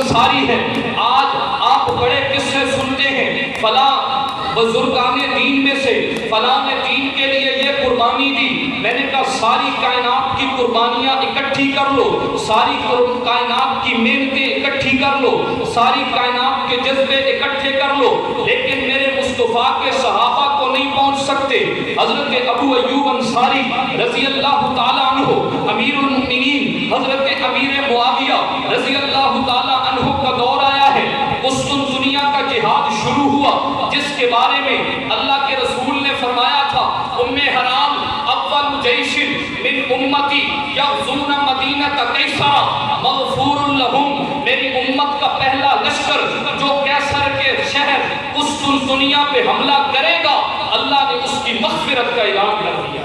انصاری ہے. آج آپ بڑے قصے سنتے ہیں، فلاں بزرگان دین میں سے فلاں نے دین کے لیے یہ قربانی دی. میں نے کہا ساری کائنات کی قربانیاں اکٹھی کر لو، ساری کائنات کی محنتیں اکٹھی کر لو، ساری کائنات کے جذبے اکٹھے کر لو، لیکن میرے مصطفیٰ کے صحابہ کو نہیں پہنچ سکتے. حضرت ابو ایوب انصاری رضی اللہ تعالیٰ عنہ، امیر المؤمنین حضرت امیر معاویہ رضی اللہ تعالیٰ عنہ کا دور آیا ہے. قسطنطنیہ کا جہاد شروع ہوا، جس کے بارے میں اللہ کے رسول نے فرمایا تھا، ام حرام اول جیش من امتی یغزون مدینہ قیصر مغفور لہم. میری امت کا پہلا لشکر جو قیصر کے شہر قسطنطنیہ پہ حملہ کرے گا، اللہ نے اس کی مغفرت کا اعلان کر دیا.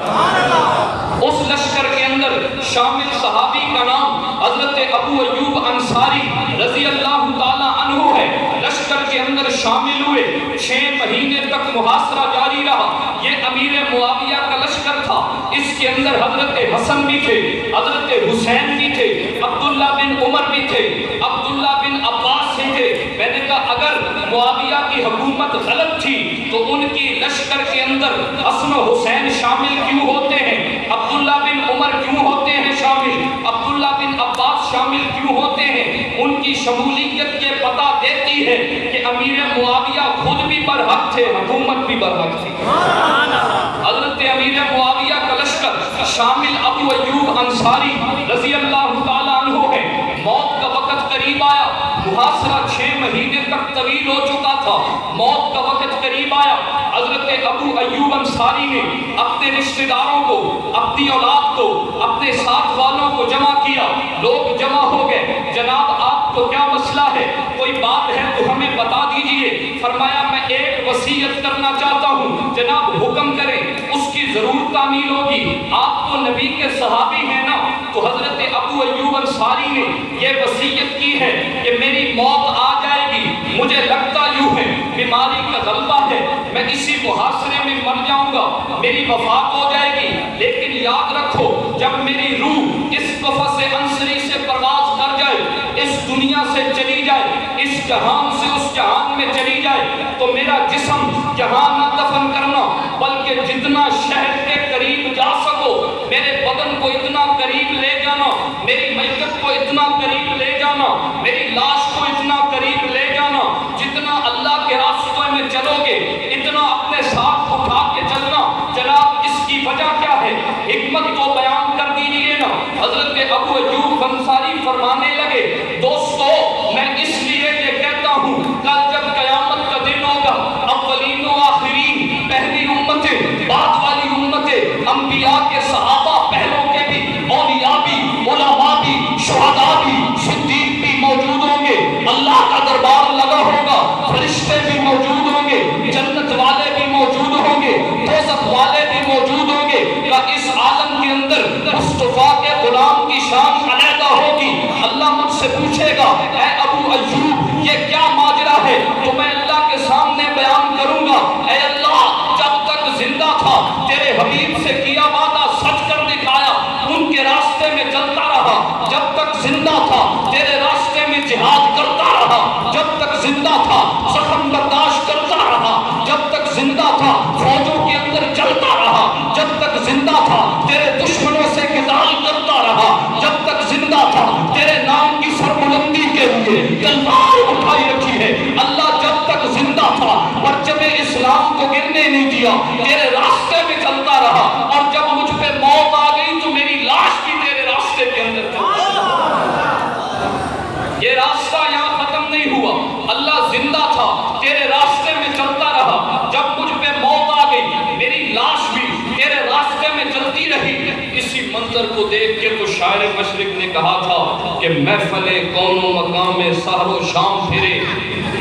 اس لشکر کے اندر شامل صحابی کا نام حضرت ابو ایوب انصاری رضی اللہ تعالی عنہ ہے. لشکر کے اندر شامل ہوئے، 6 مہینے تک محاصرہ جاری رہا. یہ امیر معاویہ کا لشکر تھا. اس کے اندر حضرت حسن بھی تھے، حضرت حسین بھی تھے، عبداللہ بن عمر بھی تھے، عبداللہ بن عباس بھی تھے. میں نے کہا اگر معاویہ کی حکومت غلط تھی تو ان کی لشکر کے اندر حسن و حسین شامل کیوں ہوتے ہیں؟ عبداللہ بن عمر کیوں ہوتے ہیں شامل؟ عبداللہ بن عباس شامل کیوں ہوتے ہیں؟ ان کی شمولیت یہ پتہ دیتی ہے کہ امیر معاویہ خود بھی برحق تھے، حکومت بھی برحق تھی. حضرت امیر معاویہ کا لشکر شامل ابو ایوب انصاری رضی اللہ تعالیٰ عنہ ہے. موت کا وقت قریب آیا، محاصرہ 6 مہینے تک طویل ہو چکا تھا. موت کا وقت قریب آیا. حضرت ابو ایوب انصاری نے اپنے رشتہ داروں کو، اپنی اولاد کو، اپنے ساتھ والوں کو جمع کیا. لوگ جمع ہو گئے. جناب آپ کو کیا مسئلہ ہے؟ کوئی بات ہے تو ہمیں بتا دیجئے. فرمایا میں ایک وصیت کرنا چاہتا ہوں. جناب حکم کریں، اس کی ضرور تعمیل ہوگی. آپ تو نبی کے صحابی ہیں نا. تو حضرت ابو ایوب انصاری نے یہ وصیت کی ہے کہ میری موت آ جائے گی، مجھے لگتا یوں ہے بیماری کا غلبہ ہے، میں اسی محاصرے میں مر جاؤں گا، میری وفات ہو جائے گی. لیکن یاد رکھو جب میری روح اس قفس عنصری سے پرواز کر جائے، اس دنیا سے چلی جائے، اس جہان سے اس جہان میں چلی جائے، تو میرا جسم جہاں نہ دفن کرنا بلکہ جتنا شہر کے قریب جا سکو میرے بدن کو اتنا قریب لے جانا، میری میت کو اتنا قریب لے جانا، میری لاش کو اتنا قریب لے جانا. جتنا اللہ کے راستوں میں چلو گے اتنا اپنے ساتھ اٹھا کے چلنا. جناب اس کی وجہ کیا ہے؟ حکمت تو بیان کر دیجئے نا. حضرت ابو ایوب انصاری فرمانے لگے، دوستو میں اس لیے یہ کہتا ہوں کل جب قیامت کا دن ہوگا، اولین و آخرین، پہلی امتیں، بعد والی امتیں، انبیاء کے صحابہ پہلوں کے بھی، اولیاء بھی، علماء بھی، شہداء بھی، صدیق بھی موجود ہوں گے. اللہ کا دربار لگا ہوگا، فرشتے بھی موجود ہوں گے، جنت والے بھی موجود ہوں گے، دوزخ والے بھی موجود ہوں گے. کہ اس عالم کے اندر مصطفیٰ کے غلام کی شان علیحدہ ہوگی. اللہ مجھ سے پوچھے گا اے ابو ایوب یہ کیا ماجرا ہے؟ تو میں اللہ کے سامنے بیان کروں گا، اے اللہ جب تک زندہ تھا تیرے حبیب سے کیا وعدہ سچ کر دکھایا، ان کے راستے میں چلتا رہا. جب تک زندہ تھا تیرے راستے میں جہاد کرتا رہا. جب تک زندہ تھا زخم برداشت کرتا رہا. جب تک زندہ تھا فوجوں کے اندر چلتا رہا. جب تک زندہ تھا تیرے دشمنوں سے قتال کرتا رہا. جب تک زندہ تھا تیرے نام کی سربلندی کے لیے تلوار اٹھائی رکھی ہے. اللہ جب تک زندہ تھا پرچم اسلام کو گرنے نہیں دیا، تیرے راستے میں چلتا رہا. اور جب مجھ پہ موت آ گئی تو میری لاش بھی تیرے راستے کے اندر چلتا رہا. یہ راستہ یہاں ختم نہیں ہوا. اللہ زندہ تھا تیرے راستے میں چلتا رہا. جب مجھ پہ موت آ گئی میری لاش بھی تیرے راستے میں چلتی رہی. اسی منظر کو دیکھ کے تو شاعر مشرق نے کہا تھا کہ محفل کون و مقام سحر و شام پھرے،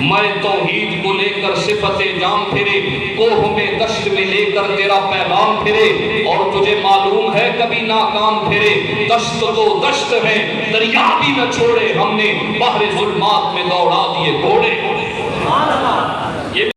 میں توحید کو لے کر صفت جام پھرے، کوہ میں دشت میں لے کر تیرا پیغام پھرے. اور تجھے معلوم ہے کبھی ناکام پھرے، دشت تو دشت ہے دریا بھی نہ چھوڑے، ہم نے بحر ظلمات میں دوڑا دیے گھوڑے.